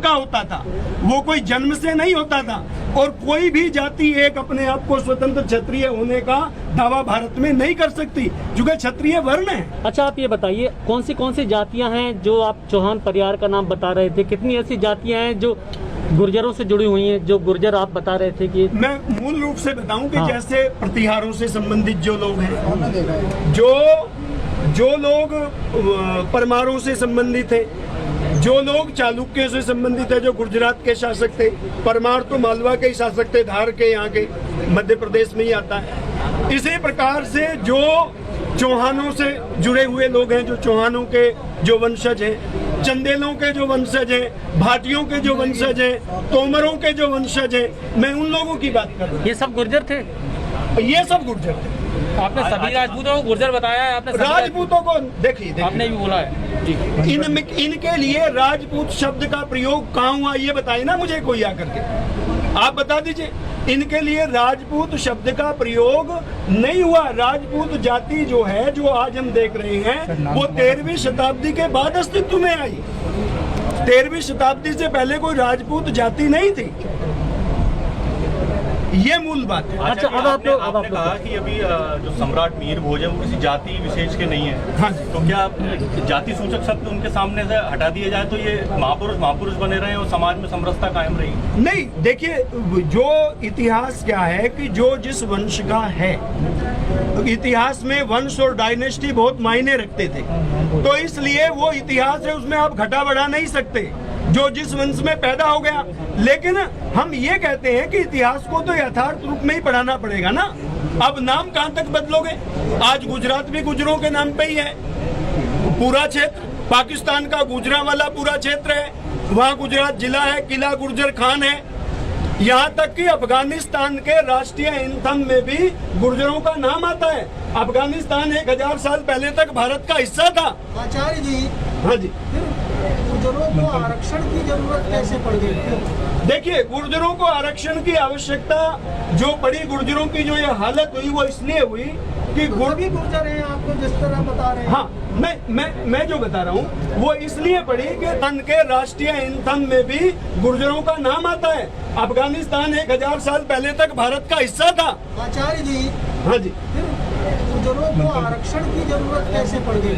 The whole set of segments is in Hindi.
का होता था, वो कोई जन्म से नहीं होता था। और कोई भी जाति एक अपने आप को स्वतंत्र क्षत्रिय होने का दावा भारत में नहीं कर सकती, क्योंकि क्षत्रिय वर्ण है। अच्छा, आप ये बताइए कौन सी जातियां हैं जो आप चौहान परिवार का नाम बता रहे थे, कितनी ऐसी जातियां हैं जो गुर्जरों से जुड़ी हुई हैं, जो गुर्जर आप बता रहे थे कि मैं मूल रूप से बताऊं कि हाँ। जैसे प्रतिहारों से संबंधित जो लोग हैं, जो लोग परमारों से संबंधित है, जो लोग चालुक्य से संबंधित है, जो गुजरात के शासक थे, परमार तो मालवा के ही शासक थे, धार के यहाँ के मध्य प्रदेश में ही आता है। इसी प्रकार से जो चौहानों से जुड़े हुए लोग हैं, जो चौहानों के जो वंशज हैं, चंदेलों के जो वंशज हैं, भाटियों के जो वंशज हैं, तोमरों के जो वंशज हैं, मैं उन लोगों की बात कर रहा हूँ। ये सब गुर्जर थे? ये सब गुर्जर थे। आपने सभी राजपूतों को गुर्जर बताया है, आपने राजपूतों को देखिए आपने भी बोला है जी। इनके लिए राजपूत शब्द का प्रयोग कहाँ हुआ ये बताइए ना मुझे कोई आकर के, आप बता दीजिए। इनके लिए राजपूत शब्द का प्रयोग नहीं हुआ। राजपूत जाति जो है, जो आज हम देख रहे हैं, वो 13वीं शताब्दी के बाद अस्तित्व में आई। 13वीं शताब्दी से पहले कोई राजपूत जाति नहीं थी। ये मूल बात है। अच्छा, अब आप लोग आपने कहा कि अभी जो सम्राट मीर भोज है वो किसी जाति विशेष के नहीं है। हाँ। तो क्या जाति सूचक शब्द उनके सामने से हटा दिया जाए तो ये महापुरुष बने रहे और समाज में समरसता कायम रही? नहीं, देखिए, जो इतिहास क्या है कि जो जिस वंश का है, इतिहास में वंश और डायनेस्टी बहुत मायने रखते थे, तो इसलिए वो इतिहास है, उसमें आप घटा बढ़ा नहीं सकते, जो जिस वंश में पैदा हो गया। लेकिन हम ये कहते हैं कि इतिहास को तो यथार्थ रूप में ही पढ़ाना पड़ेगा ना। अब नाम कहां तक बदलोगे? आज गुजरात भी गुजरों के नाम पे ही है। पूरा क्षेत्र पाकिस्तान का गुजरांवाला पूरा क्षेत्र है, वहाँ गुजरात जिला है, किला गुर्जर खान है। यहाँ तक कि अफगानिस्तान के राष्ट्रीय एंथम में भी गुर्जरों का नाम आता है। अफगानिस्तान 1000 साल पहले तक भारत का हिस्सा था। आचार्य जी, हाँ जी, गुर्जरों को आरक्षण की जरूरत कैसे पड़ गई? देखिए, गुर्जरों को आरक्षण की आवश्यकता जो पड़ी, गुर्जरों की जो ये हालत हुई, वो इसलिए हुई कि सभी गुर्जर हैं, आपको जिस तरह बता रहे हैं। हाँ, मैं जो बता रहा हूँ वो इसलिए पड़ी कि तन के राष्ट्रीय एंथम में भी गुर्जरों का नाम आता है। अफगानिस्तान 1000 साल पहले तक भारत का हिस्सा था। आचार्य जी, हाँ जी, गुर्जरों को आरक्षण की जरूरत कैसे पड़ गई?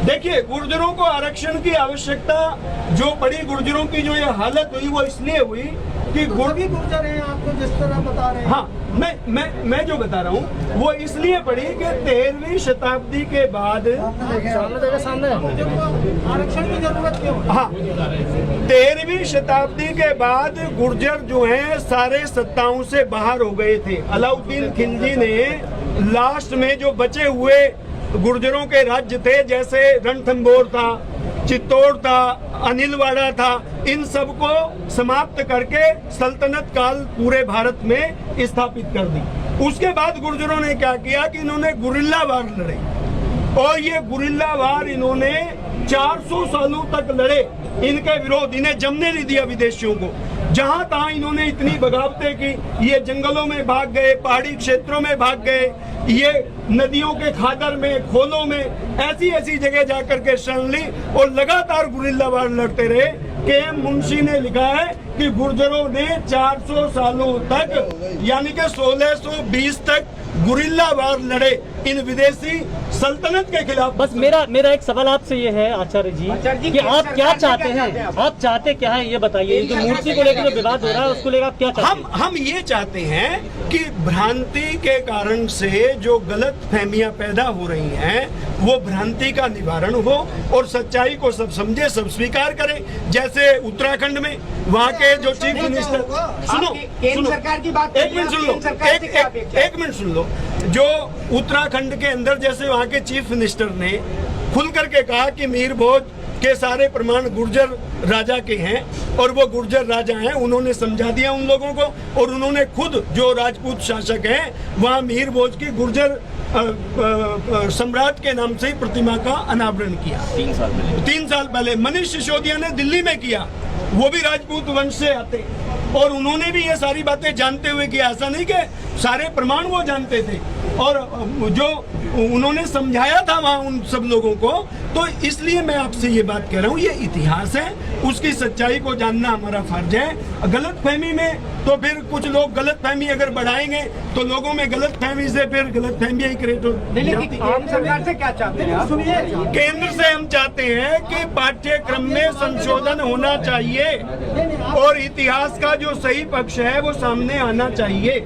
देखिए, गुर्जरों को आरक्षण की आवश्यकता जो पड़ी, गुर्जरों की जो ये हालत हुई, वो इसलिए हुई कि सभी गुर्जर हैं, आपको जिस तरह बता रहे हैं। हाँ, मैं जो बता रहा हूँ वो इसलिए पड़ी कि 13वीं शताब्दी के बाद आरक्षण की जरूरत क्यों? हाँ, 13वीं शताब्दी के बाद गुर्जर जो हैं सारे सत्ताओं से बाहर हो गए थे। अलाउद्दीन खिलजी ने लास्ट में जो बचे हुए गुर्जरों के राज्य थे, जैसे रणथंबोर था, चित्तौड़ था, अनिलवाड़ा था, इन सब को समाप्त करके सल्तनत काल पूरे भारत में स्थापित कर दी। उसके बाद गुर्जरों ने क्या किया कि इन्होंने गुरिल्ला वार लड़े, और ये गुरिल्ला वार इन्होंने 400 सालों तक लड़े। इनके विरोध इन्हें जमने नहीं दिया विदेशियों को। जहां तहां इन्होंने इतनी बगावतें की, ये जंगलों में भाग गए, पहाड़ी क्षेत्रों में भाग गए, ये नदियों के खादर में, खोलों में, ऐसी जगह जाकर के शरण ली और लगातार गुरिल्ला वार लड़ते रहे। के.एम. मुंशी ने लिखा है कि गुर्जरों ने 400 सालों तक, यानी कि 1620 तक गुरिल्ला वार लड़े इन विदेशी सल्तनत के खिलाफ। बस मेरा एक सवाल आपसे ये है आचार्य जी कि आप क्या चाहते हैं? आप चाहते क्या है ये बताइए। जो मूर्ति को लेकर जो विवाद हो रहा है उसको लेकर आप क्या चाहते हैं? हम ये चाहते हैं कि भ्रांति के कारण से जो गलत फहमियां पैदा हो रही हैं, वो भ्रांति का निवारण हो और सच्चाई को सब समझे, सब स्वीकार करें। जैसे उत्तराखंड में वहाँ के जो चीफ मिनिस्टर, सुनो, केंद्र सरकार की बात, एक मिनट सुन लो, एक मिनट सुन लो। जो उत्तराखंड के अंदर जैसे वहाँ के चीफ मिनिस्टर ने खुल करके कहा कि मीर भोज के सारे प्रमाण गुर्जर राजा के हैं और वो गुर्जर राजा हैं, उन्होंने समझा दिया उन लोगों को, और उन्होंने खुद जो राजपूत शासक हैं वहाँ मीर भोज की गुर्जर सम्राट के नाम से ही प्रतिमा का अनावरण किया। 3 साल पहले मनीष सिसोदिया ने दिल्ली में किया, वो भी राजपूत वंश से आते, और उन्होंने भी ये सारी बातें जानते हुए किया। ऐसा नहीं कि सारे प्रमाण वो जानते थे। और जो उन्होंने समझाया था वहाँ उन सब लोगों को, तो इसलिए मैं आपसे ये बात कह रहा हूँ, ये इतिहास है, उसकी सच्चाई को जानना हमारा फर्ज है। गलतफहमी में तो फिर कुछ लोग गलतफहमी अगर बढ़ाएंगे तो लोगों में गलतफहमी से फिर गलतफहमियां ही क्रिएट हो जाती हैं। आप सरकार से क्या चाहते हैं? सुनिए, केंद्र से हम चाहते हैं कि पाठ्यक्रम में संशोधन होना चाहिए और इतिहास का जो सही पक्ष है वो सामने आना चाहिए।